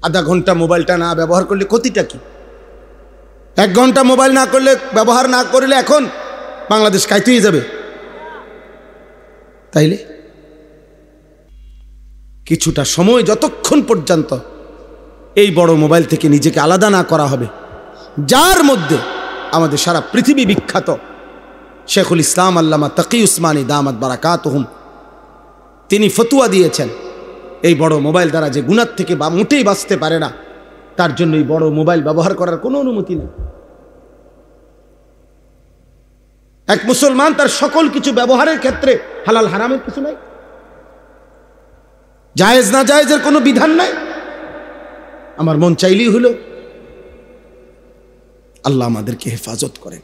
আধা ঘন্টা মোবাইলটা না ব্যবহার করলে ক্ষতিটা কি? 1 ঘন্টা মোবাইল না করলে, ব্যবহার না করলে এখন বাংলাদেশ কাইতেই যাবে। তাইলে কিছুটা সময় যতক্ষণ পর্যন্ত এই বড় মোবাইল থেকে নিজেকে আলাদা না করা হবে, যার মধ্যে আমাদের সারা পৃথিবী বিখ্যাত শেখুল ইসলাম আল্লামা তাকি উসমানী দামাত বারাকাতুহুম, তিনি ফতুয়া দিয়েছেন এই বড় মোবাইল দ্বারা যে গুনাহ থেকে বা মোটেই বাঁচতে পারে না, তার জন্য এই বড় মোবাইল ব্যবহার করার কোনো অনুমতি নেই। এক মুসলমান তার সকল কিছু ব্যবহারের ক্ষেত্রে হালাল হারামের কিছু নাই, জায়েজ না জায়েজের কোনো বিধান নাই। আমার মন চাইলেই হলো। আল্লাহ আমাদেরকে হেফাজত করেন।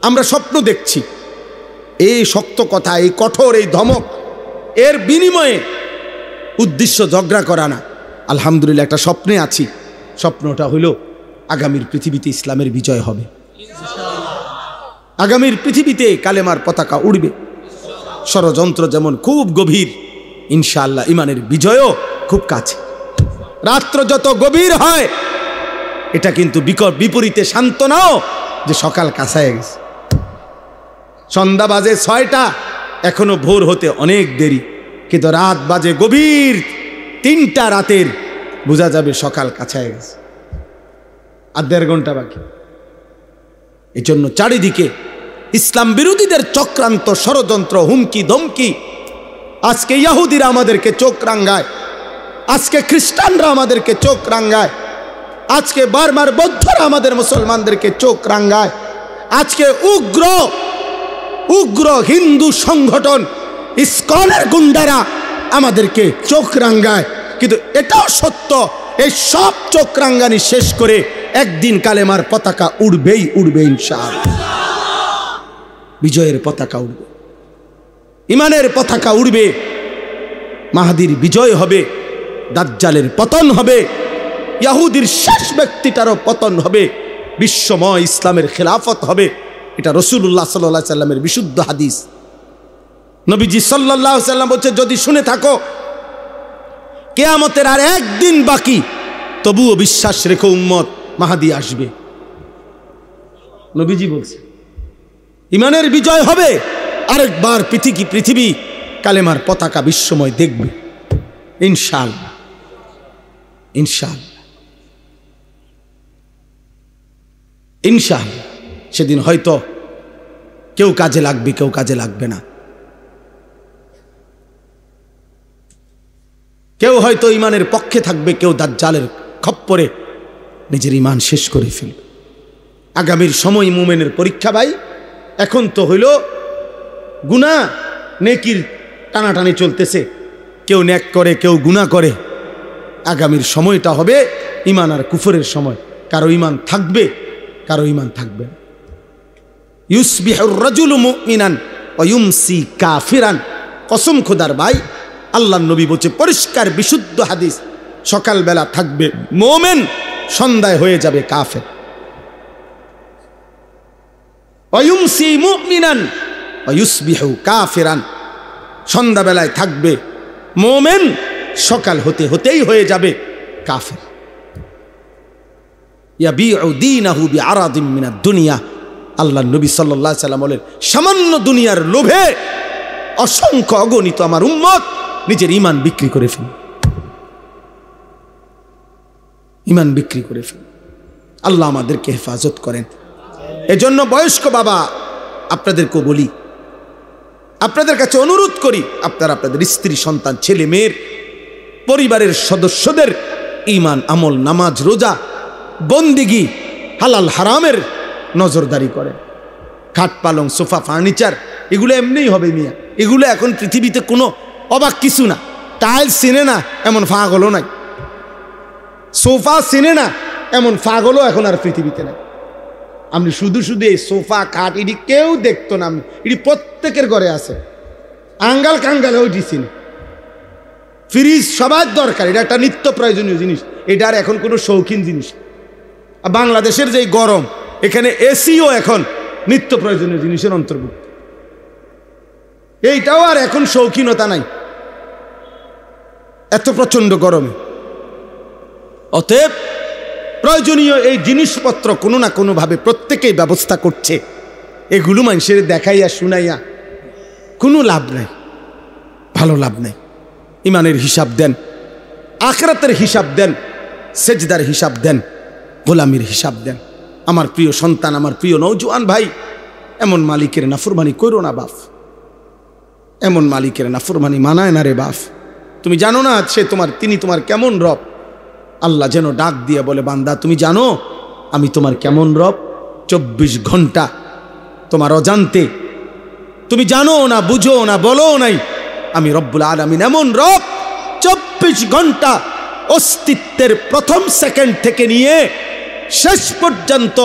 আমরা স্বপ্ন দেখছি, এই শক্ত কথা, এই কঠোর, এই ধমক, এর বিনিময়ে উদ্দেশ্য ঝগড়া করা না। আলহামদুলিল্লাহ একটা স্বপ্নে আছি, স্বপ্নটা হলো আগামীর পৃথিবীতে ইসলামের বিজয় হবে, আগামীর পৃথিবীতে কালেমার পতাকা উড়বে। ষড়যন্ত্র যেমন খুব গভীর, ইনশাআল্লাহ ইমানের বিজয়ও খুব কাছে। রাত্র যত গভীর হয়, এটা কিন্তু বিপরীতে শান্ত নাও যে সকাল কাছায় গেছে। সন্ধ্যা বাজে 6টা, এখনো ভোর হতে অনেক দেরি, কিন্তু রাত বাজে গভীর 3টা রাতের, বোঝা যাবে সকাল কাছায় গেছে, আর 1.5 ঘন্টা বাকি। এই জন্য চারিদিকে ইসলাম বিরোধীদের চক্রান্ত, ষড়যন্ত্র, হুমকি ধমকি। আজকে ইহুদিরা আমাদেরকে চোখ রাঙ্গায়, আজকে খ্রিস্টানরা আমাদেরকে চোখ রাঙ্গায়, আজকে বার্মার বৌদ্ধরা আমাদের মুসলমানদেরকে চোখ রাঙ্গায়, আজকে উগ্র হিন্দু সংগঠন ইসকনের গুন্ডারা আমাদেরকে চোখ রাঙ্গায়। কিন্তু এটাও সত্য, এই সব চোখ রাঙ্গানি শেষ করে একদিন কালেমার পতাকা উড়বেই উড়বে ইনশাআল্লাহ। বিজয়ের পতাকা উড়বে, ইমানের পতাকা উড়বে, মাহদির বিজয় হবে, দাজ্জালের পতন হবে, ইহুদির শেষ ব্যক্তিটারও পতন হবে, বিশ্বময় ইসলামের খেলাফত হবে। এটা রাসূলুল্লাহ সাল্লাল্লাহু আলাইহি সাল্লামের বিশুদ্ধ হাদিস। নবীজি সাল্লাল্লাহু আলাইহি সাল্লাম বলছে, যদি শুনে থাকো কিয়ামতের আর একদিন বাকি, তবুও বিশ্বাস রেখো উম্মত, মাহদি আসবে। নবীজি বলছে ইমানের বিজয় হবে, আরেকবার পৃথিবী কালেমার পতাকা বিশ্বময় দেখবে ইনশাআল্লাহ, ইনশাআল্লাহ, ইনশাআল্লাহ। সেদিন হয়তো কেউ কাজে লাগবে, কেউ কাজে লাগবে না। কেউ হয়তো ইমানের পক্ষে থাকবে, কেউ দাজ্জালের খপ্পরে নিজের ইমান শেষ করে ফেলবে। আগামীর সময় মুমিনের পরীক্ষা ভাই। এখন তো হইল গুনাহ নেকির টানাটানি চলতেছে, কেউ নেক করে, কেউ গুনাহ করে। আগামীর সময়টা হবে ইমান আর কুফরের সময়। কারো ইমান থাকবে, কারো ইমান থাকবে না। ইউসবিহুর রাজুলু মুমিনান ওয়া ইউমসি কাফিরান। কসম খোদার ভাই, আল্লাহর নবী বলছে, পরিষ্কার বিশুদ্ধ হাদিস, সকালবেলা থাকবে মুমিন, সন্ধ্যায় হয়ে যাবে কাফের। ওয়া ইউমসি মুমিনান ওয়া ইউসবিহু কাফিরান। সন্ধ্যাবেলায় থাকবে মুমিন, সকাল হতে হতেই হয়ে যাবে কাফের। ইয়াবিউ দীনাহু বিআরাদিন মিনাদ দুনিয়া। আল্লাহর নবী সাল্লাল্লাহু আলাইহি সাল্লাম বলেন, সামান্য দুনিয়ার লোভে অসংখ্য অগণিত আমার উম্মত নিজের ঈমান বিক্রি করে ফেলে, ঈমান বিক্রি করে ফেলে। আল্লাহ আমাদেরকে হেফাজত করেন। এজন্য বয়স্ক বাবা আপনাদেরকে বলি, আপনাদের কাছে অনুরোধ করি, আপনারা আপনাদের স্ত্রী, সন্তান, ছেলে মেয়ের, পরিবারের সদস্যদের ঈমান, আমল, নামাজ, রোজা, বন্দিগি, হালাল হারামের নজরদারি করেন। খাট পালং, সোফা, ফার্নিচার এগুলো এমনিই হবে মিয়া। এগুলো এখন পৃথিবীতে কোনো অবাক কিছু না। টাইলস চিনে না এমন পাগলও নাই, সোফা চিনে না এমন পাগলও এখন আর পৃথিবীতে নাই। আমি শুধু এই সোফা, খাট এটি কেউ দেখতো না, এটি প্রত্যেকের ঘরে আছে। আঙ্গাল কাঙ্গালে ওইটি চিনে। ফ্রিজ সবার দরকার, এটা একটা নিত্য প্রয়োজনীয় জিনিস, এটা আর এখন কোনো শৌখিন জিনিস। আর বাংলাদেশের যেই গরম, এখানে এসিও এখন নিত্য প্রয়োজনীয় জিনিসের অন্তর্ভুক্ত। এইটাও আর এখন শৌখিনতা নাই, এত প্রচন্ড গরমে। অতএব প্রয়োজনীয় এই জিনিসপত্র কোনো না কোনোভাবে প্রত্যেকেই ব্যবস্থা করছে। এগুলো মানুষের দেখাইয়া শুনাইয়া কোনো লাভ নাই, ভালো লাভ নাই। ইমানের হিসাব দেন, আখিরাতের হিসাব দেন, সেজদার হিসাব দেন, গোলামির হিসাব দেন। আমার প্রিয় সন্তান, আমার প্রিয় নওজোয়ান ভাই, এমন মালিকের নাফরমানি করো না বাপ, এমন মালিকের নাফরমানি মানায় না রে বাপ। তুমি জানো না তিনি তোমার কেমন রব। আল্লাহ যেন ডাক দিয়ে বলে, বান্দা তুমি জানো আমি তোমার কেমন রব? 24 ঘন্টা তোমার অজান্তে, তুমি জানো না, বুঝো না, বলো নাই, আমি রব্বুল আলামিন এমন রব 24 ঘন্টা অস্তিত্বের প্রথম সেকেন্ড থেকে নিয়ে শেষ পর্যন্ত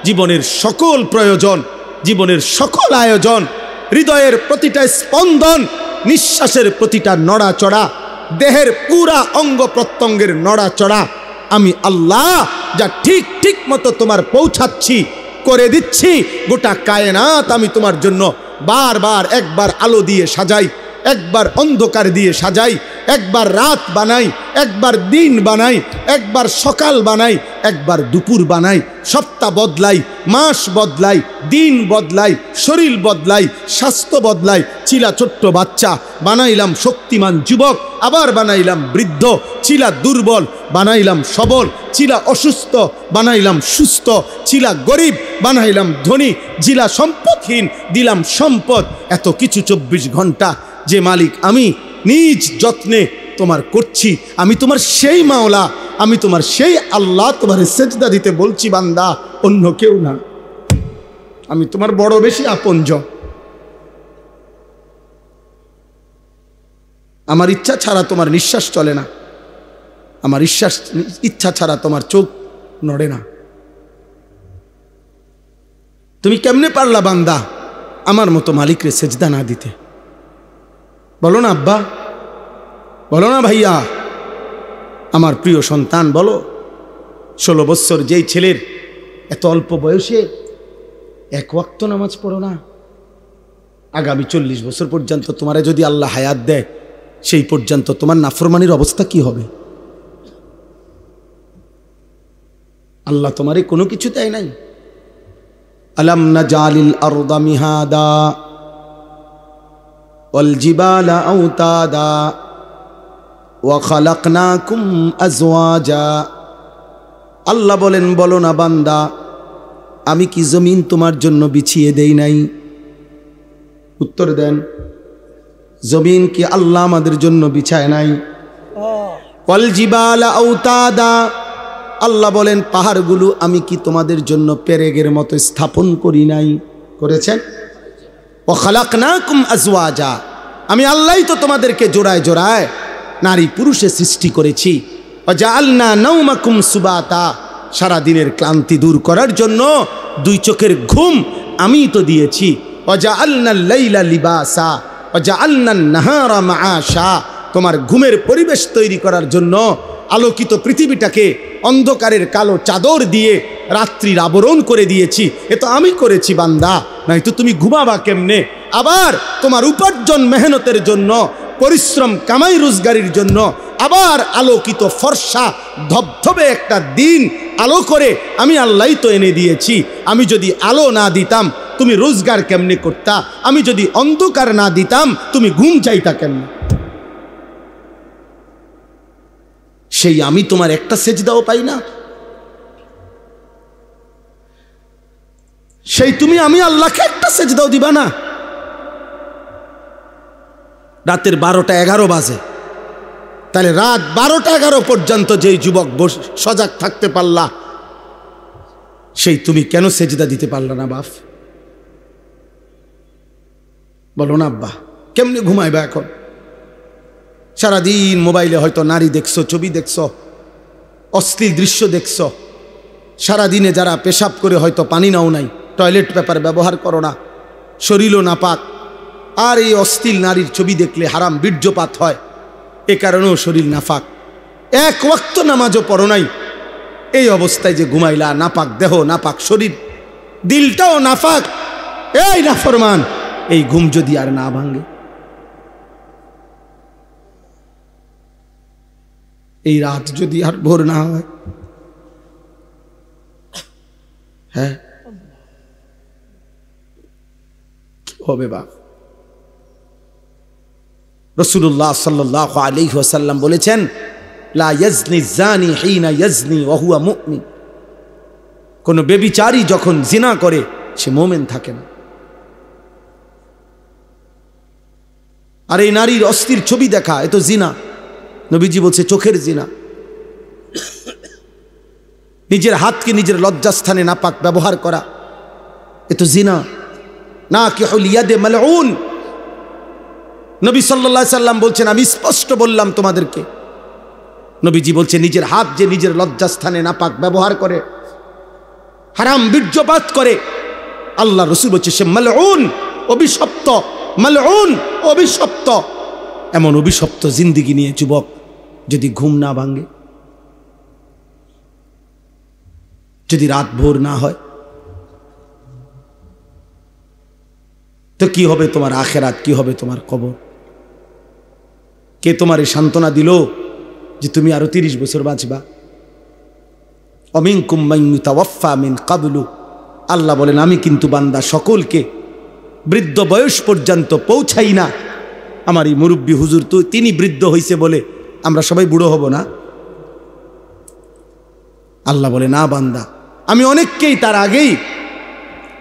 জীবনের সকল প্রয়োজন, জীবনের সকল আয়োজন, হৃদয়ের প্রতিটা স্পন্দন, নিঃশ্বাসের প্রতিটা নড়াচড়া, দেহের পুরা অঙ্গ প্রত্যঙ্গের নড়াচড়া আমি আল্লাহ যা ঠিক ঠিক মতো তোমার পৌঁছাচ্ছি, করে দিচ্ছি। গোটা কায়নাত আমি তোমার জন্য বারবার একবার আলো দিয়ে সাজাই, একবার অন্ধকার দিয়ে সাজাই, একবার রাত বানাই, একবার দিন বানাই, একবার সকাল বানাই, একবার দুপুর বানাই, সপ্তাহ বদলাই, মাস বদলাই, দিন বদলাই, শরীর বদলাই, স্বাস্থ্য বদলাই। ছিলা ছোট্ট বাচ্চা, বানাইলাম শক্তিমান যুবক, আবার বানাইলাম বৃদ্ধ। ছিলা দুর্বল, বানাইলাম সবল। ছিলা অসুস্থ, বানাইলাম সুস্থ। ছিলা গরিব, বানাইলাম ধনী। ছিলা সম্পদহীন, দিলাম সম্পদ। এত কিছু 24 ঘন্টা যে মালিক আমি নিজ যত্নে তোমার করছি। আমি তোমার সেই মাওলা, আমি তোমার সেই আল্লাহ। তোমার সেজদা দিতে বলছি বান্দা, অন্য কেউ না। আমি তোমার বড় বেশি আপনজন। আমার ইচ্ছা ছাড়া তোমার নিঃশ্বাস চলে না, আমার ইচ্ছা ছাড়া তোমার চোখ নড়ে না। তুমি কেমনে পারলা বান্দা আমার মতো মালিকরে সেজদা না দিতে? বলো না আব্বা, বলো না ভাইয়া, আমার প্রিয় সন্তান বলো। 16 বছর যেই ছেলের এত অল্প বয়সে এক ওয়াক্ত নামাজ পড়ো না, আগামী 40 বছর পর্যন্ত তোমারে যদি আল্লাহ হায়াত দেয়, সেই পর্যন্ত তোমার নাফরমানির অবস্থা কি হবে? আল্লাহ তোমারে কোনো কিছু দেয় নাই। আলাম নাজালিল আরদা মিহাদা ওয়াল জিবালা আওতাদা ওয়া খালাকনাকুম আজওয়াজা। আল্লাহ বলেন, বলো না বান্দা, আমি কি জমিন তোমার জন্য বিছিয়ে দেই নাই? উত্তর দেন, জমিন কি আল্লাহ আমাদের জন্য বিছায় নাই? ওয়াল জিবালা আওতাদা, আল্লাহ বলেন পাহাড়গুলো আমি কি তোমাদের জন্য পেরেগের মতো স্থাপন করি নাই? করেছেন। ওয়া খালাকনাকুম আজওয়াজা, আমি আল্লাহই তো তোমাদেরকে জোড়ায় জোড়ায় নারী পুরুষে সৃষ্টি করেছি। ওয়া জাআলনা নাওমাকুম সুবাতা, সারা দিনের ক্লান্তি দূর করার জন্য 2 চোখের ঘুম আমি তো দিয়েছি। ওয়া জাআলনাল লাইলা লিবাসা ওয়া জাআলনান নাহারা মাআশা, তোমার ঘুমের পরিবেশ তৈরি করার জন্য আলোকিত পৃথিবীটাকে অন্ধকারের কালো চাদর দিয়ে রাত্রির আবরণ করে দিয়েছি। এ তো আমি করেছি বান্দা, নাই তো তুমি ঘুমাবা কেমনে? আবার তোমার উপার্জন মেহনতের জন্য, পরিশ্রম কামাই রোজগারির জন্য আবার আলোকিত ফর্সা ধবধবে একটা দিন আলো করে আমি আল্লাহই তো এনে দিয়েছি। আমি যদি আলো না দিতাম তুমি রোজগার কেমনে করতা? আমি যদি অন্ধকার না দিতাম তুমি ঘুম চাইতা কেমনে? সেই আমি তোমার একটা সেজদাও পাই না। সেই তুমি আমি আল্লাহকে একটা সেজদাও দিবা না। রাতের 12টা 11 বাজে, তাহলে রাত 12টা 11 পর্যন্ত যেই যুবক সজাগ থাকতে পারলা, সেই তুমি কেন সেজদা দিতে পারলা না বাপ? বলো না আব্বা, কেমনে ঘুমাইবা এখন? সারাদিন মোবাইলে হয়তো নারী দেখছো, ছবি দেখছো, অশ্লীল দৃশ্য দেখছো। সারাদিনে যারা পেশাব করে হয়তো পানি নাও নাই, টয়লেট পেপার ব্যবহার করো না, শরীরও নাপাক, আর এই অশ্লীল নারীর ছবি দেখলে হারাম বীর্যপাত হয়, এ কারণেও শরীর নাপাক। এক ওয়াক্ত নামাজও পড়ো নাই, এই অবস্থায় যে ঘুমাইলা, নাপাক দেহ, নাপাক শরীর, দিলটাও নাপাক, এই নাফরমান, এই ঘুম যদি আর না ভাঙে, এই রাত যদি আর ভোর না হয়, হ্যাঁ কি হবে বাপ? রাসূলুল্লাহ সাল্লাল্লাহু আলাইহি ওয়াসাল্লাম বলেছেন, লা ইয়াজনি জানি হিনা ইয়াজনি ওয়া হুয়া মুমিন। কোন ব্যভিচারী যখন জিনা করে সে মুমিন থাকে না। আর এই নারীর অস্থির ছবি দেখা, এ তো জিনা। নবীজি বলছে চোখের জিনা। নিজের হাতকে নিজের লজ্জাস্থানে নাপাক ব্যবহার করা, এ তো জিনা। নাকিহুল ইয়াদে মালউন। নবী সাল্লাল্লাহু আলাইহি সাল্লাম বলছেন, আমি স্পষ্ট বললাম তোমাদেরকে। নবীজি বলছে নিজের হাত যে নিজের লজ্জাস্থানে নাপাক ব্যবহার করে, হারাম বীর্যপাত করে, আল্লাহ রাসূল বলছে সে মালউন, অভিশপ্ত। মালউন, অভিশপ্ত। এমন অভিশপ্ত জিন্দেগি নিয়ে যুবক যদি ঘুম না ভাঙে, যদি রাত ভোর না হয়, তো কি হবে তোমার আখেরাত, কি হবে তোমার কবর? কে তোমার এই সান্ত্বনা দিল যে তুমি আরো 30 বছর বাঁচবা? অমিনকুম মান ইউতাওয়াফা মিন ক্বাবলু। আল্লাহ বলেন আমি কিন্তু বান্দা সকলকে বৃদ্ধ বয়স পর্যন্ত পৌঁছাই না। আমার এই মুরব্বী হুজুর তো তিনি বৃদ্ধ হইছে বলে আমরা সবাই বুড়ো হব না? আল্লাহ বলে না বান্দা, আমি অনেককেই তার আগেই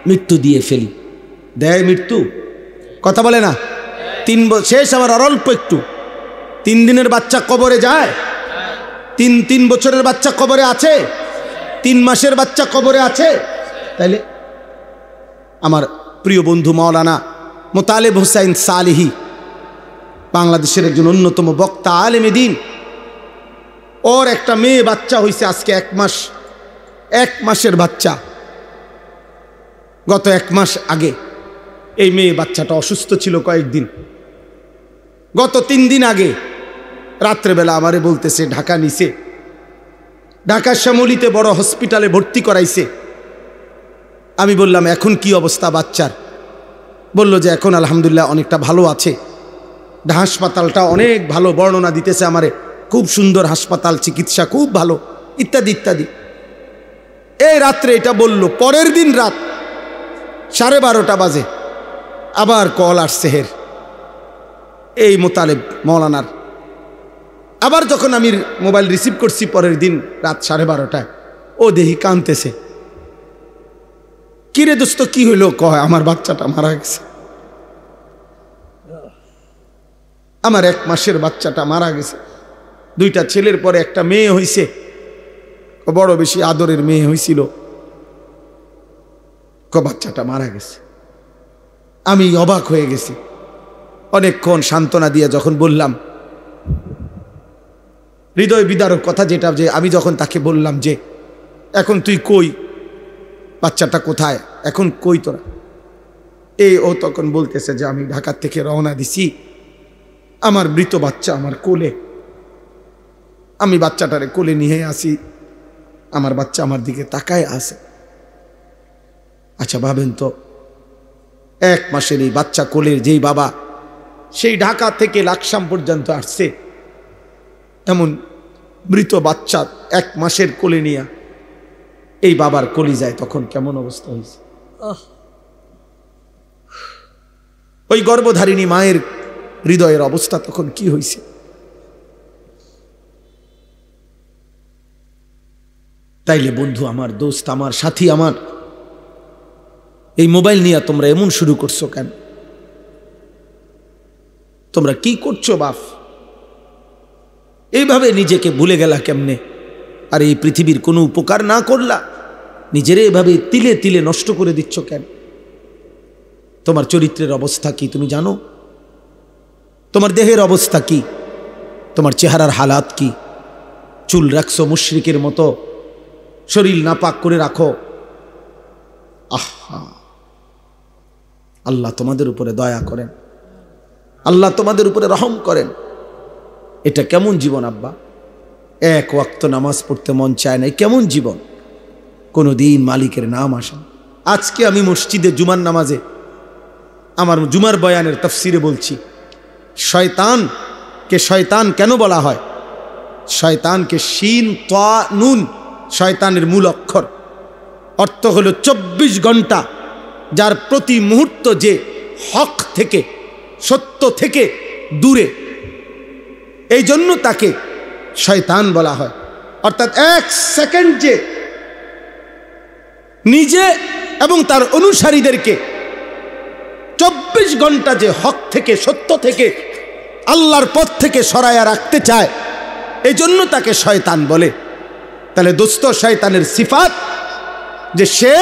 মৃত্যু দিয়ে ফেলি। দেয় মৃত্যু, কথা বলে না? 3 শেষ, আবার আর অল্প একটু। 3 দিনের বাচ্চা কবরে যায়? 3 বছরের বাচ্চা কবরে আছে? 3 মাসের বাচ্চা কবরে আছে? তাইলে আমার প্রিয় বন্ধু মাওলানা মোতালেব হোসাইন সালেহী, বাংলাদেশের একজন অন্যতম বক্তা, আলেমে দ্বীন, ওর একটা মেয়ে বাচ্চা হয়েছে আজকে 1 মাস। 1 মাসের বাচ্চা। গত 1 মাস আগে এই মেয়ে বাচ্চাটা অসুস্থ ছিল কয়েকদিন। গত 3 দিন আগে রাত্রেবেলা আমারে বলতেছে ঢাকা নিছে, ঢাকা শ্যামলীতে বড় হসপিটালে ভর্তি করাইছে। আমি বললাম এখন কি অবস্থা বাচ্চার? বলল যে এখন আলহামদুলিল্লাহ অনেকটা ভালো আছে। হাসপাতালটা অনেক ভালো, বর্ণনা দিতেছে আমারে, খুব সুন্দর হাসপাতাল, চিকিৎসা খুব ভালো, ইত্যাদি ইত্যাদি। এই রাত্রে এটা বলল। পরের দিন রাত 12:30 বাজে আবার কল আসছে হের, এই মোতালেব মৌলানার। আবার যখন আমি মোবাইল রিসিভ করছি পরের দিন রাত 12:30টায়, ও দেহি কাঁদতেছে। কিরে দোস্ত কি হইলো? কয় আমার বাচ্চাটা মারা গেছে, আমার 1 মাসের বাচ্চাটা মারা গেছে। 2টা ছেলের পরে একটা মেয়ে হইছে, বড় বেশি আদরের মেয়ে হইছিল, বাচ্চাটা মারা গেছে। আমি অবাক হয়ে গেছি। অনেকক্ষণ সান্ত্বনা দিয়ে যখন বললাম, হৃদয় বিদারক কথা যেটা, যে আমি যখন তাকে বললাম যে এখন তুই কই, বাচ্চাটা কোথায়, এখন কই তোরা? ও তখন বলতেছে যে আমি ঢাকা থেকে রওনা দিছি, আমার মৃত বাচ্চা আমার কোলে, আমি বাচ্চাটারে কোলে নিয়ে আসি, আমার বাচ্চা আমার দিকে তাকায় আছে। আচ্ছা ভাবেন তো, 1 মাসের এই বাচ্চা কোলের যেই বাবা সেই ঢাকা থেকে লাকসাম পর্যন্ত আসছে, এমন মৃত বাচ্চা 1 মাসের কোলে নিয়ে এই বাবার কলি যায়, তখন কেমন অবস্থা হয়েছে? ওই গর্ভধারিণী মায়ের হৃদয়ের অবস্থা তখন কি হয়েছে? তাইলে বন্ধু আমার, দোস্ত আমার, সাথী আমার, এই মোবাইল নিয়ে তোমরা এমন শুরু করছো কেন? তোমরা কি করছো বাপ? এইভাবে নিজেকে ভুলে গেলা কেমনে? আর এই পৃথিবীর কোনো উপকার না করলা, নিজেরে এভাবে তিলে তিলে নষ্ট করে দিচ্ছ কেন? তোমার চরিত্রের অবস্থা কি তুমি জানো? তোমার দেহের অবস্থা কি? তোমার চেহারার হালাত কি? চুল রাখছো মুশরিকের মতো, শরীর নাপাক করে রাখো। আহা, আল্লাহ তোমাদের উপরে দয়া করেন, আল্লাহ তোমাদের উপরে রহম করেন। এটা কেমন জীবন আব্বা? 1 ওয়াক্ত নামাজ পড়তে মন চায় না, কেমন জীবন? কোনো দিন মালিকের নাম আসে। আজকে আমি মসজিদে জুমার নামাজে আমার জুমার বয়ানের তাফসিরে বলছি, শয়তানকে শয়তান কেন বলা হয়? শয়তানকে শিন তা নুন, শয়তানের মূল অক্ষর, অর্থ হলো 24 ঘন্টা, যার প্রতি মুহূর্ত যে হক থেকে, সত্য থেকে দূরে, এই জন্য তাকে শয়তান বলা হয়। অর্থাৎ 1 সেকেন্ড যে নিজে এবং তার অনুসারীদেরকে 24 ঘন্টা যে হক থেকে, সত্য থেকে, আল্লাহর পথ থেকে সরায়া রাখতে চায়, এই জন্য তাকে শয়তান বলে। তাহলে দোস্ত, শয়তানের সিফাত যে সে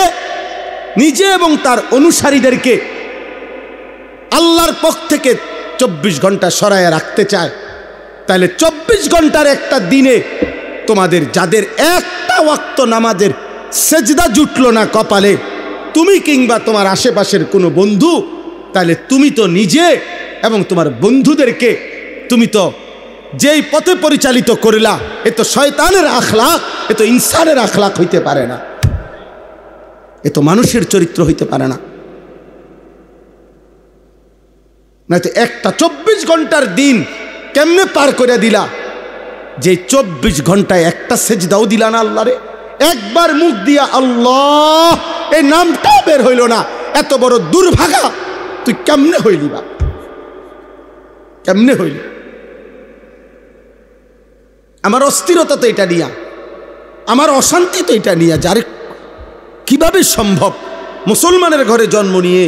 নিজে এবং তার অনুসারীদেরকে আল্লাহর পথ থেকে 24 ঘন্টা সরায়া রাখতে চায়। তাহলে 24 ঘন্টার একটা দিনে তোমাদের যাদের একটা ওয়াক্ত নামাজের সেজদা জুটলো না কপালে, তুমি কিংবা তোমার আশেপাশের কোনো বন্ধু, তাহলে তুমি তো নিজে এবং তোমার বন্ধুদেরকে তুমি তো যেই পথে পরিচালিত করিলা, এ তো শয়তানের আখলাক, এ তো ইনসানের আখলাক হইতে পারে না, এ তো মানুষের চরিত্র হইতে পারে না। নয়তো একটা 24 ঘন্টার দিন কেমনে পার করে দিলা, যে 24 ঘন্টায় একটা সেজদাও দিলা না আল্লাহরে, একবার মুখ দিয়া আল্লাহ এই নামটা বের হইল না, এত বড় দুর্ভাগা তুই কেমনে হইলি বা, কেমনে হইলি? আমার অস্থিরতা তো এটা নিয়া, আমার অশান্তি তো এটা নিয়া, যার কিভাবে সম্ভব মুসলমানের ঘরে জন্ম নিয়ে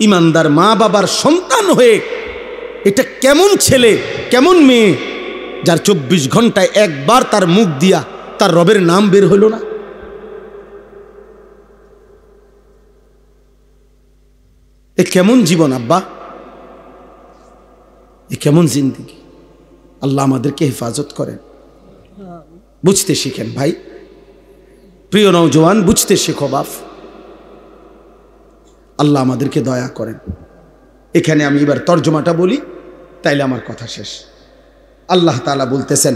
ইমানদার মা বাবার সন্তান হয়ে, এটা কেমন ছেলে কেমন মেয়ে যার 24 ঘন্টায় একবার তার মুখ দিয়া তার রবের নাম বের হইল না? এ কেমন জীবন আব্বা, এ কেমন জিন্দেগি? আল্লাহ আমাদেরকে হেফাজত করেন। বুঝতে শিখেন ভাই, প্রিয় নওজওয়ান, বুঝতে শেখো বাপ। আল্লাহ আমাদেরকে দয়া করেন। এখানে আমি এবার তর্জমাটা বলি, তাইলে আমার কথা শেষ। আল্লাহ তাআলা বলতেছেন,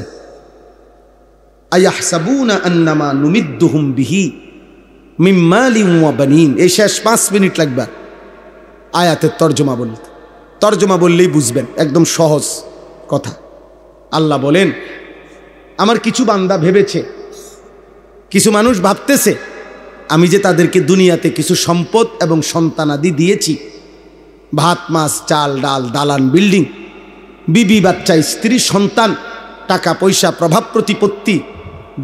আয়াহসাবুনা আন্নামা নুমিদ্দুহুম বিহি মিন মালিন ওয়া বানিন। এই শেষ 5 মিনিট লাগবে আয়াতের তর্জমা বলতে। তর্জমা বললেই বুঝবেন, একদম সহজ কথা। আল্লাহ বলেন, আমার কিছু বান্দা ভেবেছে, কিছু মানুষ ভাবতেছে আমি যে তাদেরকে দুনিয়াতে কিছু সম্পদ এবং সন্তানাদি দিয়েছি, ভাত মাছ চাল ডাল দালান বিল্ডিং, বিবি বাচ্চা স্ত্রী সন্তান, টাকা পয়সা প্রভাব প্রতিপত্তি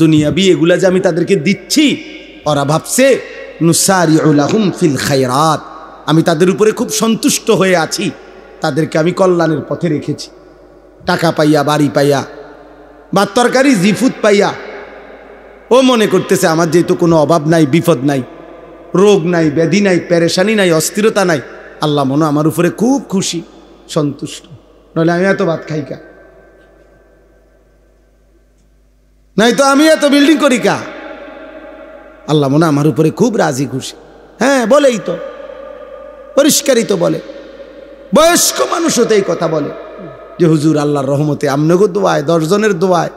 দুনিয়াবি, এগুলা যে আমি তাদেরকে দিচ্ছি, ওরা ভাবছে নুসারিউ লাহুম ফিল খায়রাত, আমি তাদের উপরে খুব সন্তুষ্ট হয়ে আছি, তাদেরকে আমি কল্যাণের পথে রেখেছি। টাকা পাইয়া, বাড়ি পাইয়া, ভাত তরকারি জিফুত পাইয়া ও মনে করতেছে আমার যেহেতু কোনো অভাব নাই, বিপদ নাই, রোগ নাই, ব্যাধি নাই, পেরেশানি নাই, অস্থিরতা নাই, আল্লাহ মনে আমার উপরে খুব খুশি, সন্তুষ্ট, নইলে আমি এত ভাত খাই কা, নাই তো আমি এত বিল্ডিং করি কা, আল্লাহ মনে আমার উপরে খুব রাজি খুশি। হ্যাঁ, বলেই তো, পরিষ্কারই তো বলে। বয়স্ক মানুষও তো এই কথা বলে যে হুজুর আল্লাহর রহমতে আমনগো দোয়ায়, 10 জনের দোয়ায়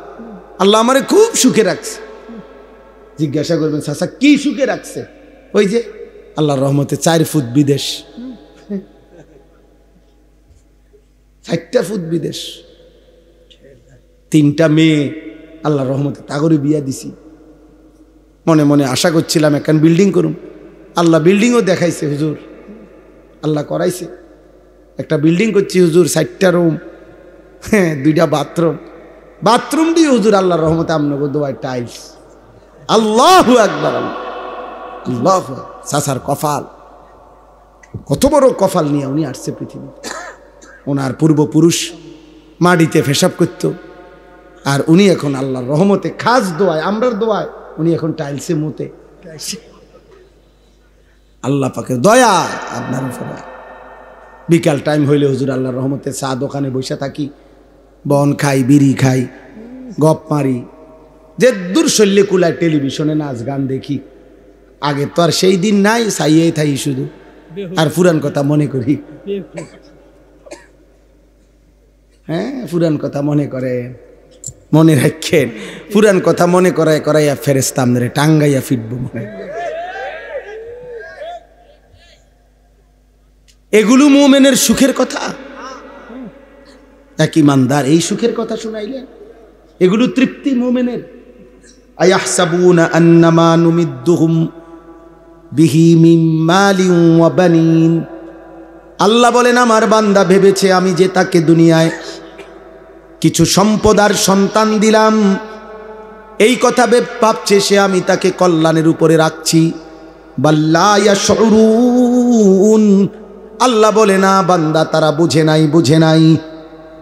আল্লাহ আমারে খুব সুখে রাখছে। জিজ্ঞাসা করবেন, চাচা কি সুখে রাখছে? ওই যে আল্লাহর রহমতে 4 ফুট বিদেশ, 4টা ফুট বিদেশ, 3টা মেয়ে আল্লাহর রহমতে তাগরে বিয়া দিছি। মনে মনে আশা করছিলাম একখান বিল্ডিং করুম, আল্লাহ বিল্ডিংও দেখাইছে হুজুর, আল্লাহ করাইছে। একটা বিল্ডিং করছি হুজুর, 4টা রুম, হ্যাঁ 2টা বাথরুম, বাথরুম দিয়ে হুজুর আল্লাহর রহমতে আমনগো দোয়ায় টাইলস। আল্লাহু আকবার, আল্লাহু সাসার কপাল, কত বড় কপাল নিয়ে উনি আসছে পৃথিবী। ওনার পূর্বপুরুষ মাটিতে পেশাব করত, আর উনি এখন আল্লাহর রহমতে খাস দোয়ায়, আমরার দোয়ায় উনি এখন টাইলসে মুতে। আল্লাহ পাকের দয়া আপনার উপরে। বিকাল টাইম হইলে হুজুর আল্লাহর রহমতে চা দোকানে বসে থাকি, বন খাই, বিড়ি খাই, গপ মারি, যে দূর শল্যে কুলায় টেলিভিশনে নাচ গান দেখি। আগে তো আর সেই দিন নাই, সাইয়েই থাই শুধু, আর পুরান কথা মনে করি। হ্যাঁ, পুরান কথা মনে করেন, মনে রাখেন, পুরান কথা মনে করায় করাইয়া ফেরেশতা আমরে টাঙ্গাইয়া ফিটবো মনে। এগুলো মুমিনের সুখের কথা। এক ইমানদার এই সুখের কথা শুনাইলেন, এগুলো তৃপ্তি মুমিনের। আয়াহসাবুনা আন্নামা নুমিদ্দুহুম বিহি মিন মালিন ওয়া বানিন। আল্লাহ বলেন আমার বান্দা ভেবেছে আমি যে তাকে দুনিয়ায় কিছু সম্পদ আর সন্তান দিলাম, এই কথা ভাবছে সে আমি তাকে কল্যাণের উপরে রাখছি। বাল্লা ইয়াশউরুন, আল্লাহ বলে না বান্দা তারা বুঝে নাই।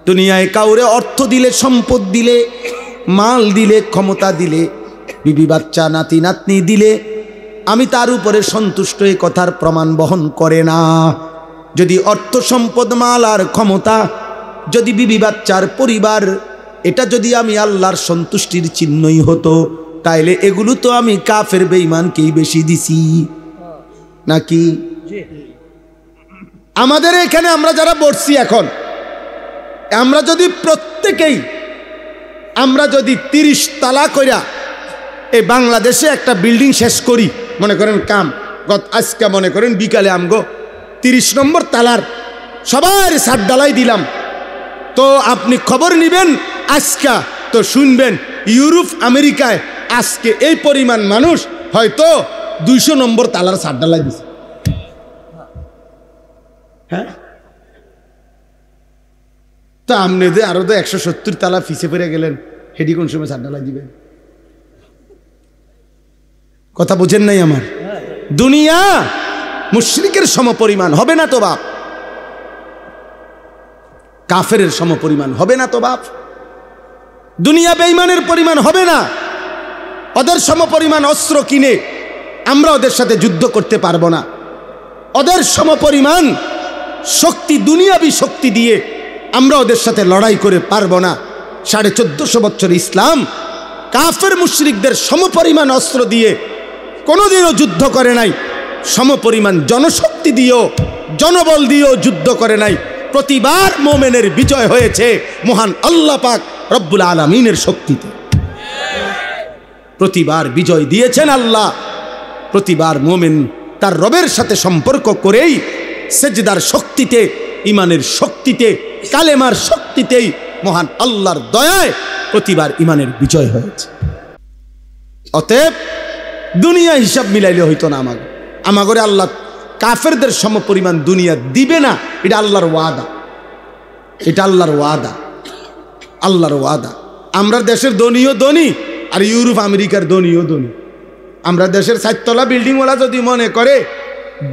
দুনিয়ায় কাউরে অর্থ দিলে, সম্পদ দিলে, মাল দিলে, ক্ষমতা দিলে, বিবি বাচ্চা নাতি নাতনি দিলে আমি তার উপরে সন্তুষ্ট, এই কথার প্রমাণ বহন করে না। যদি অর্থ সম্পদ, মাল আর ক্ষমতা, যদি বিবি বাচ্চার পরিবার, এটা যদি আমি আল্লাহর সন্তুষ্টির চিহ্নই হতো, তাইলে এগুলো তো আমি কাফের বেঈমানকেই বেশি দিছি নাকি? আমাদের এখানে আমরা যারা বসছি এখন, আমরা যদি প্রত্যেকেই আমরা যদি 30 তালা কইরা এই বাংলাদেশে একটা বিল্ডিং শেষ করি, মনে করেন কাম আজকে মনে করেন বিকালে আমগো 30 নম্বর তালার সবার ছাদ ঢালাই দিলাম, তো আপনি খবর নিবেন আজকা, তো শুনবেন ইউরোপ আমেরিকায় আজকে এই পরিমাণ মানুষ হয়তো 200 নম্বর তালার ছাদ ঢালাই দিছে। হ্যাঁ, তো আপনি যে আরো তো 170 তালা ফিসে পড়ে গেলেন, হেডি কোন সময় ছাদ ঢালাই দিবেন? কথা বুঝেন নাই আমার? দুনিয়া মুশরিকের সমপরিমাণ হবে না তো বাপ, কাফেরের সমপরিমাণ হবে না তো বাপ, দুনিয়া বেঈমানের পরিমাণ হবে না। ওদের সমপরিমাণ অস্ত্র কিনে আমরা ওদের সাথে যুদ্ধ করতে পারবো না। ওদের সমপরিমাণ শক্তি, দুনিয়াবি শক্তি দিয়ে আমরা ওদের সাথে লড়াই করে পারবো না। 1450 বছর ইসলাম কাফের মুশরিকদের সমপরিমাণ অস্ত্র দিয়ে কোনোদিনও যুদ্ধ করে নাই, সমপরিমাণ জনশক্তি দিয়েও, জনবল দিয়েও যুদ্ধ করে নাই। প্রতিবার মোমেনের বিজয় হয়েছে মহান আল্লাহ পাক রব্বুল আলামিনের শক্তিতে। প্রতিবার বিজয় দিয়েছেন আল্লাহ। প্রতিবার মোমেন তার রবের সাথে সম্পর্ক করেই সেজদার শক্তিতে, ইমানের শক্তিতে, কালেমার শক্তিতেই মহান আল্লাহর দয়ায় প্রতিবার ইমানের বিজয় হয়েছে। অতএব দুনিয়া হিসাব মিলাইলে হইতো না। আমাগরে আল্লাহ কাফেরদের সমপরিমাণ দুনিয়া দিবে না, এটা আল্লাহর ওয়াদা, এটা আল্লাহর ওয়াদা, আল্লাহর ওয়াদা। আমরা দেশের ধনীও ধনী আর ইউরোপ আমেরিকার ধনীও ধনী। আমরা দেশের 7 তলা বিল্ডিংওয়ালা যদি মনে করে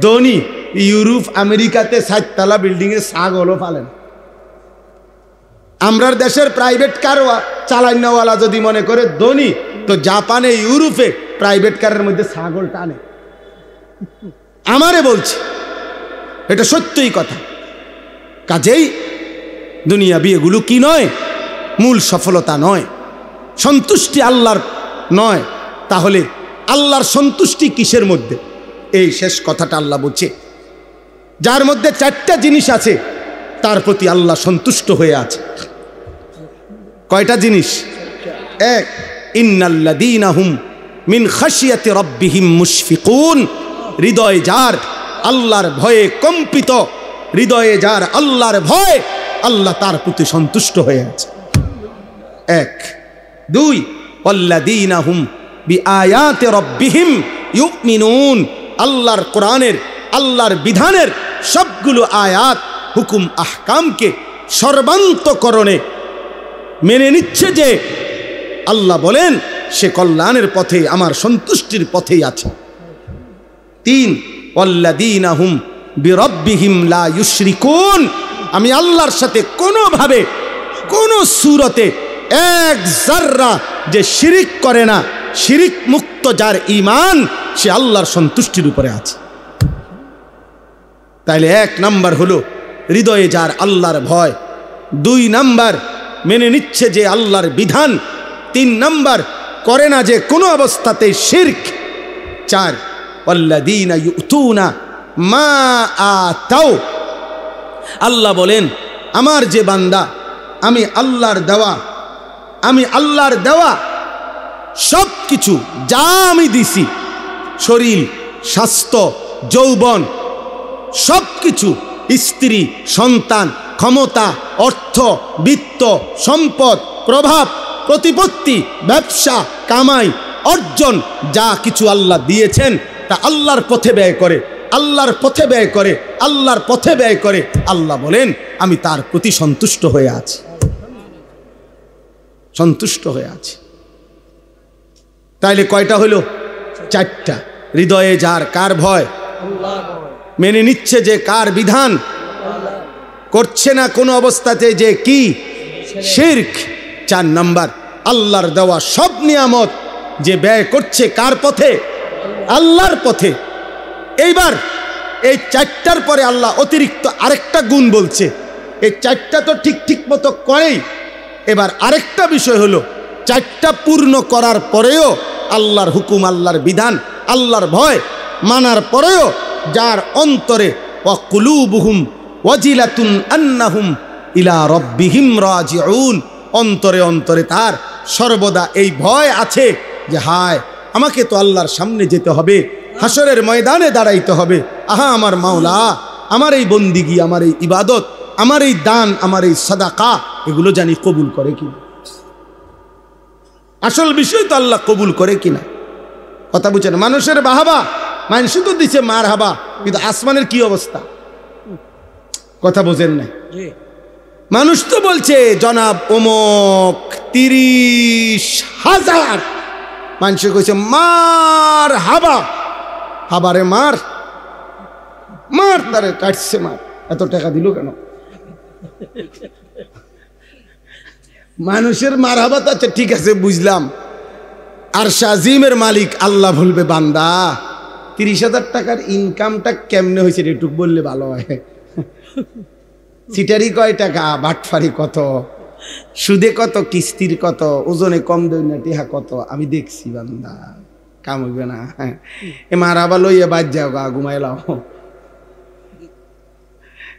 ধনী, ইউরোপ আমেরিকাতে 7 তলা বিল্ডিংয়ে ছাগলও পালেন। আমরা দেশের প্রাইভেট কার চালানোওয়ালা যদি মনে করে ধনী, তো জাপানে, ইউরোপে প্রাইভেট কারের মধ্যে ছাগল টানে। আমারে বলছি, এটা সত্যই কথা। কাজেই দুনিয়া বিয়েগুলো কি নয়, মূল সফলতা নয়, সন্তুষ্টি আল্লাহর নয়। তাহলে আল্লাহর সন্তুষ্টি কিসের মধ্যে? এই শেষ কথাটা আল্লাহ বলছে, যার মধ্যে 4টা জিনিস আছে তার প্রতি আল্লাহ সন্তুষ্ট হয়ে আছে। কয়টা জিনিস? 1, ইন্নাল্লাযীনা হুম মিন খাশিয়াতি রাব্বিহিম মুশফিকুন। হৃদয় যার আল্লাহর ভয়ে কম্পিত, হৃদয়ে যার আল্লাহর ভয়, আল্লাহ তার প্রতি সন্তুষ্ট হয়ে আছে। 1, 2, ওয়াল্লাযীনা হুম বিআয়াতি রাব্বিহিম ইউমিনুন। আল্লাহর কোরআনের, আল্লাহর বিধানের সবগুলো আয়াত, হুকুম, আহকামকে সর্বান্তকরণে মেনে নিচ্ছে যে আল্লাহ বলেন সে কল্যাণের পথে, আমার সন্তুষ্টির পথেই আছে। 3, ওয়াল্লাযীনা হুম বিরাব্বিহিম লা ইউশরিকুন। আমি আল্লাহর সাথে কোনোভাবে, কোনো সূরতে এক যাররা যে শিরিক করে না, শিরিক মুক্ত যার ঈমান, সে আল্লাহর সন্তুষ্টির উপরে আছে। তাইলে 1 নাম্বার হলো হৃদয়ে যার আল্লাহর ভয়, 2 নাম্বার মেনে নিচ্ছে যে আল্লাহর বিধান, 3 নাম্বার করে না যে কোনো অবস্থাতে শিরক, 4, ওয়াল্লাযীনা ইউতুনা মা আতাও। আল্লাহ বলেন আমার যে বান্দা, আমি আল্লাহর দেওয়া সব কিছু যা আমি দিছি, শরীর, স্বাস্থ্য, যৌবন, সব কিছু, স্ত্রী, সন্তান, ক্ষমতা, অর্থ, বিত্ত, সম্পদ, প্রভাব, প্রতিপত্তি, ব্যবসা, কামাই, অর্জন যা কিছু আল্লাহ দিয়েছেন তা আল্লাহর পথে ব্যয় করে, আল্লাহর পথে ব্যয় করে, আল্লাহর পথে ব্যয় করে। আল্লাহ বলেন আমি তার প্রতি সন্তুষ্ট হয়ে আছি, সন্তুষ্ট হয়ে আছি। তাইলে কয়টা হলো? 4টা। হৃদয়ে যার কার ভয়, মেনে নিচ্ছে যে কার বিধান, করছে না কোনো অবস্থাতে যে কি শিরক। 4 নাম্বার, আল্লাহর দেওয়া সব নিয়ামত যে ব্যয় করছে কার পথে, আল্লাহর পথে। এইবার এই 4টার পরে আল্লাহ অতিরিক্ত আরেকটা গুণ বলছে। এই 4টা তো ঠিক মতো করেই, এবার আরেকটা বিষয় হলো 4টা পূর্ণ করার পরেও আল্লাহর হুকুম, আল্লাহর বিধান, আল্লাহর ভয় মানার পরেও যার অন্তরে ওয়াকুলুবুহুম ওয়াজিলাতুন আন্নাহুম ইলা রাব্বিহিম রাজিউন, অন্তরে অন্তরে তার সর্বদা এই ভয় আছে যে হায় আমাকে তো আল্লাহর সামনে যেতে হবে, হাসরের ময়দানে দাঁড়াইতে হবে। আহা আমার মাওলা, আমার এই বন্দিগি, আমার এই ইবাদত, আমার এই দান, আমার এই সাদাকা এগুলো জানি কবুল করে কিনা। আসল বিষয় তো আল্লাহ কবুল করে কিনা। কথা বুঝছেন? মানুষের বাহাবা, মানুষ তো দিছে মার হাবা, কিন্তু আসমানের কি অবস্থা? কথা বোঝেন না। মানুষ তো বলছে জনাব অমুক 30,000, মানুষ কইছে মার হাবা, হাবারে মার মার, তারে কাটছে মার, এত টাকা দিল কেন? মানুষের মার হাবা তো আচ্ছা ঠিক আছে বুঝলাম, আর শাজিমের মালিক আল্লাহ বলবে বান্দা 30,000 টাকার ইনকামটা কেমনে হয়েছে একটু বললে ভালো হয়। সিটারি কয় টাকা, বাটফারি কত, সুদে কত, কিস্তির কত, ওজনে কম দেয় না টিহা কত, আমি দেখছি বান্দা, কাম হইবে না। এ মার হাবা লইয়া বাদ যাও গা, ঘুমাইলাও।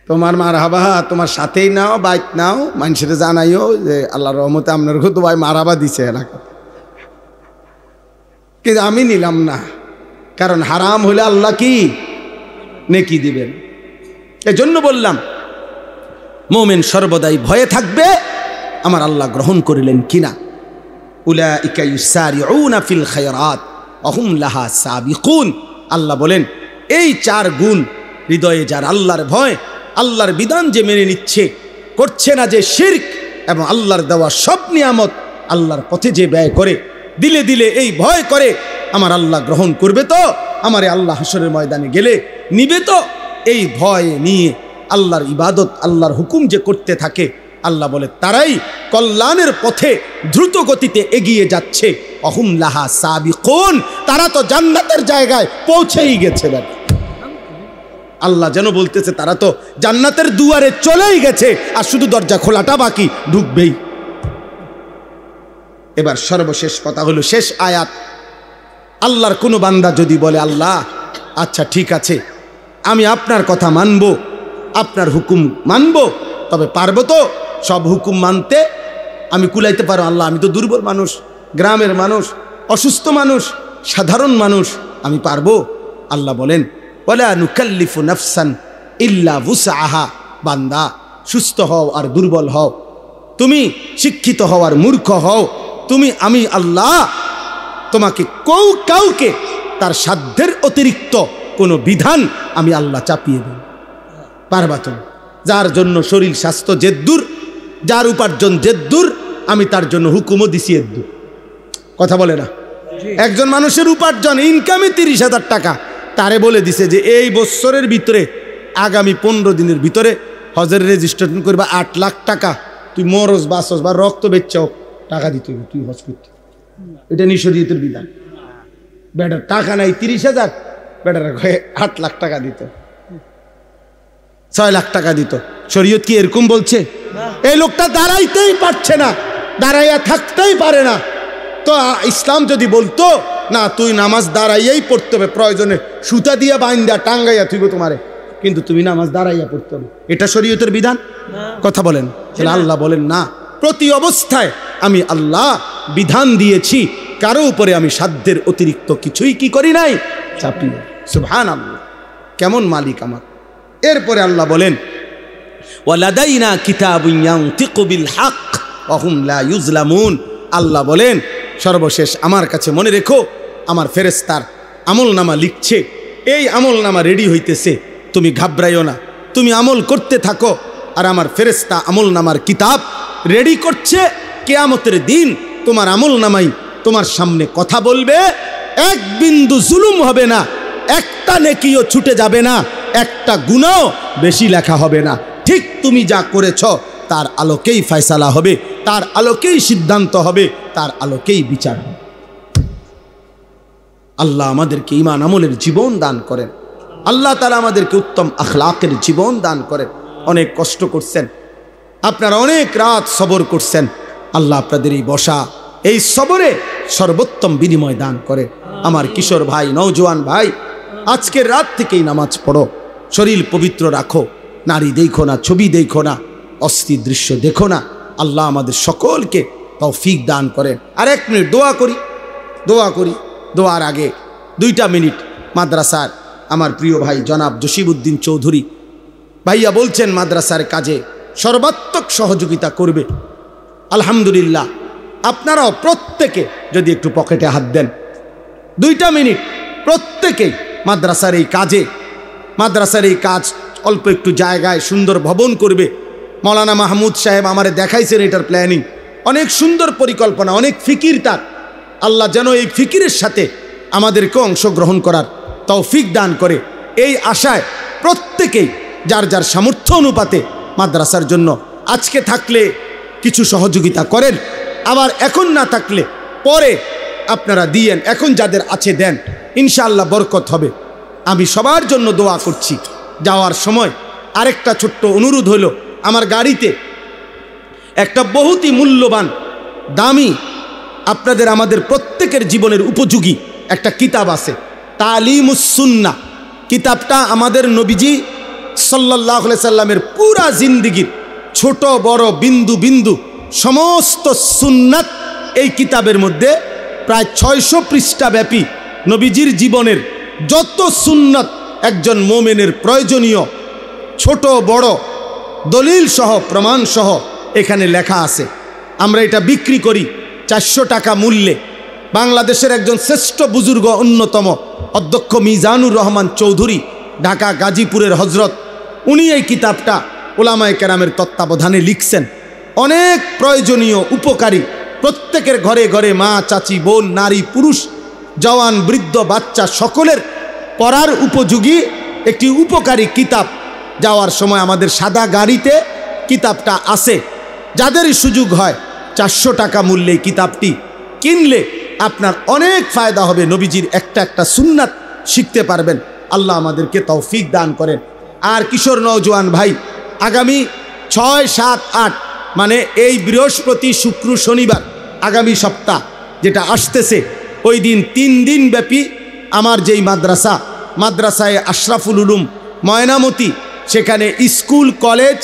তোমার মার হাবা তোমার সাথেই নাও, বাইক নাও, মানুষের জানাইও যে আল্লাহর রহমতে আপনার তো ভাই মার হাবা দিছে এলাকা, কিন্তু আমি নিলাম না, কারণ হারাম হলে আল্লাহ কি নেকি দিবেন। এজন্য বললাম মুমিন সর্বদাই ভয়ে থাকবে আমার আল্লাহ গ্রহণ করিলেন কিনা। উলাইকা ইউসারিউনা ফিল খায়রাত ওয়া হুম লাহা সাবিকুন। আল্লাহ বলেন এই 4 গুণ হৃদয়ে যার আল্লাহর ভয়, আল্লাহর বিধান যে মেনে নিচ্ছে, করছে না যে শিরক, এবং আল্লাহর দেওয়া সব নিয়ামত আল্লাহর পথে যে ব্যয় করে, দিলে দিলে এই ভয় করে আমার আল্লাহ গ্রহণ করবে তো, আমারে আল্লাহ হাসরের ময়দানে গেলে নিবে তো, এই ভয় নিয়ে আল্লাহর ইবাদত, আল্লাহর হুকুম যে করতে থাকে, আল্লাহ বলে তারাই কল্যাণের পথে দ্রুত গতিতে এগিয়ে যাচ্ছে। অহুম লাহা সাবিকুন, তারা তো জান্নাতের জায়গায় পৌঁছেই গেছে। আল্লাহ যেন বলতেছে তারা তো জান্নাতের দুয়ারে চলেই গেছে, আর শুধু দরজা খোলাটা বাকি, ঢুকবেই। এবার সর্বশেষ কথা হলো শেষ আয়াত। আল্লাহর কোনো বান্দা যদি বলে আল্লাহ আচ্ছা ঠিক আছে আমি আপনার কথা মানব, আপনার হুকুম মানব, তবে পারবো তো সব হুকুম মানতে? আমি কুলাইতে পারো আল্লাহ, আমি তো দুর্বল মানুষ, গ্রামের মানুষ, অসুস্থ মানুষ, সাধারণ মানুষ, আমি পারবো? আল্লাহ বলেন ওয়ালা নুকাল্লিফু নাফসান ইল্লা ওয়াসআহা। বান্দা সুস্থ হও আর দুর্বল হও, তুমি শিক্ষিত হও আর মূর্খ হও, তুমি আমি আল্লাহ তোমাকে কাউকে তার সাধ্যের অতিরিক্ত কোনো বিধান আমি আল্লাহ চাপিয়ে দেব পারবা তুমি। যার জন্য শরীর স্বাস্থ্য জেদ্দুর, যার উপার্জন জেদ্দুর, আমি তার জন্য হুকুমও দিছি এদ্দুর। কথা বলে না? একজন মানুষের উপার্জন ইনকামে 30,000 টাকা, তারে বলে দিছে যে এই বছরের ভিতরে আগামী 15 দিনের ভিতরে হজের রেজিস্ট্রেশন করবা 8 লাখ টাকা, তুই মরস বাসস বা রক্ত বেচাও টাকা দিতে হবে, তুই হজ করতে। এটা নিঃশরীয়তের বিধান। বেটার টাকা নাই 30,000, বেটার 8 লাখ টাকা দিত, 6 লাখ টাকা দিত। শরীয়ত কি এরকম বলছে? এই লোকটা দাঁড়াইতেই পারছে না, দাঁড়াইয়া থাকতেই পারে না, তো ইসলাম যদি বলতো না তুই নামাজ দাঁড়াইয়াই পড়তে হবে, প্রয়োজনে সুতা দিয়া বাইন্দা টাঙ্গাইয়া তুইব তোমারে, কিন্তু তুমি নামাজ দাঁড়াইয়া পড়তে হবে, এটা শরীয়তের বিধান? কথা বলেন। আল্লাহ বলেন না, প্রতি অবস্থায় আমি আল্লাহ বিধান দিয়েছি, কারো উপরে আমি সাধ্যের অতিরিক্ত কিছুই কি করি নাই, চাপিয়ে। সুবহানাল্লাহ, কেমন মালিক আমার। এরপরে আল্লাহ বলেন ওয়ালাদাইনা কিতাবুন ইয়ানতিকু বিল হক ওয়া হুম লা ইউজলামুন। আল্লাহ বলেন সর্বশেষ আমার কাছে মনে রেখো, আমার ফেরেশতার আমল নামা লিখছে, এই আমল নামা রেডি হইতেছে, তুমি ঘাবড়াইও না, তুমি আমল করতে থাকো। আর আমার ফেরেশতা আমল নামার কিতাব রেডি করছে। কিয়ামতের দিন তোমার আমল নামাই তোমার সামনে কথা বলবে, এক বিন্দু জুলুম হবে না, একটা নেকিও ছুটে যাবে না, একটা গুনাহ বেশি লেখা হবে না। ঠিক তুমি যা করেছ তার আলোকেই ফয়সালা হবে, তার আলোকেই সিদ্ধান্ত হবে, তার আলোকেই বিচার হবে। আল্লাহ আমাদেরকে ঈমান আমলের জীবন দান করেন। আল্লাহ তাআলা আমাদেরকে উত্তম আখলাকের জীবন দান করেন। অনেক কষ্ট করছেন আপনারা, অনেক রাত সবর করছেন। আল্লাহ আপনাদের এই বসা, এই সবরে সর্বোত্তম বিনিময় দান করে। আমার কিশোর ভাই, নওজোয়ান ভাই, আজকের রাত থেকেই নামাজ পড়ো, শরীর পবিত্র রাখো, নারী দেখো না, ছবি দেখো না, অস্থির দৃশ্য দেখো না। আল্লাহ আমাদের সকলকে তৌফিক দান করেন। আর 1 মিনিট দোয়া করি। দোয়ার আগে 2টা মিনিট মাদ্রাসার আমার প্রিয় ভাই জনাব জসিমউদ্দিন চৌধুরী ভাইয়া বলছেন মাদ্রাসার কাজে সর্বাত্মক সহযোগিতা করবে। আলহামদুলিল্লাহ, আপনারাও প্রত্যেকে যদি একটু পকেটে হাত দেন, 2টা মিনিট প্রত্যেকেই মাদ্রাসার এই কাজ অল্প একটু জায়গায় সুন্দর ভবন করবে। মৌলানা মাহমুদ সাহেব আমারে দেখাইছেন এটার প্ল্যানিং, অনেক সুন্দর পরিকল্পনা, অনেক ফিকির তার। আল্লাহ যেন এই ফিকিরের সাথে আমাদেরকে অংশগ্রহণ করার তৌফিক দান করে, এই আশায় প্রত্যেকেই যার যার সামর্থ্য অনুপাতে মাদ্রাসার জন্য আজকে থাকলে কিছু সহযোগিতা করেন, আবার এখন না থাকলে পরে আপনারা দিয়েন, এখন যাদের আছে দেন, ইনশাআল্লাহ বরকত হবে। আমি সবার জন্য দোয়া করছি। যাওয়ার সময় আরেকটা ছোট্ট অনুরোধ হলো, আমার গাড়িতে একটা বহুতই মূল্যবান দামি আপনাদের আমাদের প্রত্যেকের জীবনের উপযোগী একটা কিতাব আছে, তালিমুস সুন্নাহ। কিতাবটা আমাদের নবীজি সাল্লাল্লাহু আলাইহি সাল্লামের পুরা জিন্দেগীর ছোট বড় বিন্দু বিন্দু সমস্ত সুন্নাত এই কিতাবের মধ্যে প্রায় 600 পৃষ্ঠা ব্যাপী নবীজির জীবনের যত সুন্নাত একজন মুমিনের প্রয়োজনীয় ছোট বড় দলিল সহ প্রমাণ সহ এখানে লেখা আছে। আমরা এটা বিক্রি করি 400 টাকা মূল্যে। বাংলাদেশের একজন শ্রেষ্ঠ বুজুর্গ, অন্যতম অধ্যক্ষ মিজানুর রহমান চৌধুরী, ঢাকা গাজীপুরের হজরত, উনি এই কিতাবটা উলামায়ে কেরামের তত্ত্বাবধানে লিখছেন। অনেক প্রয়োজনীয়, উপকারী, প্রত্যেকের ঘরে ঘরে মা, চাচি, বোন, নারী, পুরুষ, জওয়ান, বৃদ্ধ, বাচ্চা সকলের পড়ার উপযোগী একটি উপকারী কিতাব। যাওয়ার সময় আমাদের সাদা গাড়িতে কিতাবটা আছে। যাদেরই সুযোগ হয় 400 টাকা মূল্যে কিতাবটি কিনলে আপনার অনেক ফায়দা হবে। নবীজির একটা একটা সুন্নাত শিখতে পারবেন। আল্লাহ আমাদেরকে তৌফিক দান করেন। আর কিশোর নওজোয়ান ভাই, আগামী 6, 7, 8 মানে এই বৃহস্পতি, শুক্র, শনিবার আগামী সপ্তাহ যেটা আসতেছে, ওই দিন 3 দিন ব্যাপী আমার যেই মাদ্রাসায় আশরাফুল উলুম ময়নামতি, সেখানে স্কুল, কলেজ,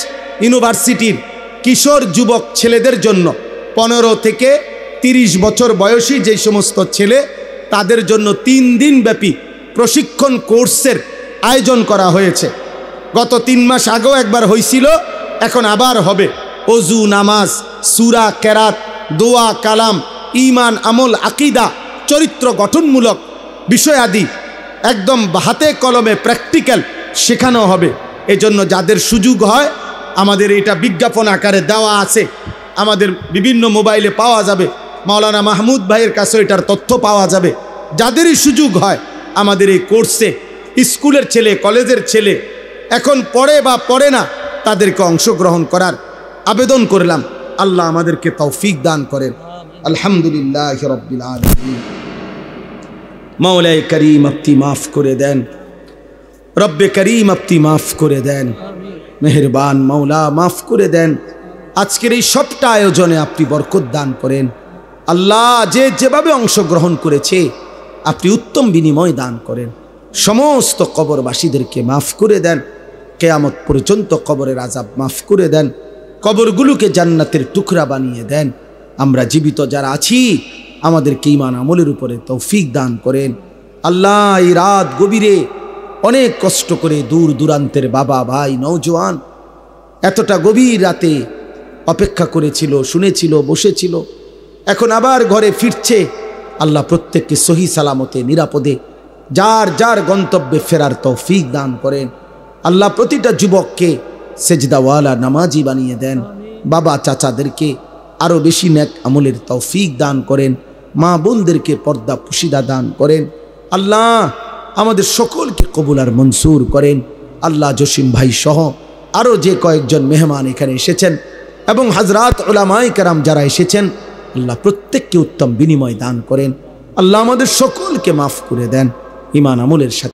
ইউনিভার্সিটির কিশোর যুবক ছেলেদের জন্য 15 থেকে 30 বছর বয়সী যেই সমস্ত ছেলে, তাদের জন্য 3 দিন ব্যাপী প্রশিক্ষণ কোর্সের আয়োজন করা হয়েছে। গত 3 মাস আগেও একবার হয়েছিল, এখন আবার হবে। অজু, নামাজ, সূরা, কেরাত, দোয়া, কালাম, ঈমান, আমল, আকীদা, চরিত্র গঠনমূলক বিষয়াদি একদম হাতে কলমে প্র্যাকটিক্যাল শেখানো হবে। এজন্য যাদের সুযোগ হয়, আমাদের এটা বিজ্ঞাপন আকারে দেওয়া আছে, আমাদের বিভিন্ন মোবাইলে পাওয়া যাবে, মাওলানা মাহমুদ ভাইয়ের কাছে এটার তথ্য পাওয়া যাবে। যাদেরই সুযোগ হয় আমাদের এই কোর্সে, স্কুলের ছেলে, কলেজের ছেলে এখন পড়ে বা পড়ে না, তাদেরকে অংশগ্রহণ করার আবেদন করলাম। আল্লাহ আমাদেরকে তৌফিক দান করেন। আলহামদুলিল্লাহ রাব্বিল আলামিন। মাওলায়ে করিম আপনি মাফ করে দেন, রব্বে করিম আপনি মাফ করে দেন, মেহেরবান মাওলা মাফ করে দেন। আজকের এই সবটা আয়োজনে আপনি বরকত দান করেন। আল্লাহ যে যেভাবে অংশগ্রহণ করেছে আপনি উত্তম বিনিময় দান করেন। সমস্ত কবরবাসীদেরকে মাফ করে দেন। কিয়ামত পর্যন্ত কবরের আযাব মাফ করে দেন। কবরগুলোকে জান্নাতের টুকরা বানিয়ে দেন। আমরা জীবিত যারা আছি আমাদেরকে ঈমান আমলের উপরে তৌফিক দান করেন। আল্লাহ এই রাত গভীরে অনেক কষ্ট করে দূর দূরান্তের বাবা, ভাই, নওজোয়ান এতটা গভীর রাতে অপেক্ষা করেছিল, শুনেছিল, বসেছিল। এখন আবার ঘরে ফিরছে। আল্লাহ প্রত্যেককে সহি সালামতে নিরাপদে যার যার গন্তব্যে ফেরার তৌফিক দান করেন। আল্লাহ প্রতিটা যুবককে সেজদাওয়ালা নামাজি বানিয়ে দেন। বাবা চাচাদেরকে আরও বেশি নেক আমলের তৌফিক দান করেন। মা বোনদেরকে পর্দা পুশিদা দান করেন। আল্লাহ আমাদের সকলকে কবুল আর মনসুর করেন। আল্লাহ জসিম ভাই সহ আরও যে কয়েকজন মেহমান এখানে এসেছেন এবং হযরত উলামায়ে কেরাম যারা এসেছেন, আল্লাহ প্রত্যেককে উত্তম বিনিময় দান করেন। আল্লাহ আমাদের সকলকে মাফ করে দেন, ঈমান আমলের সাথে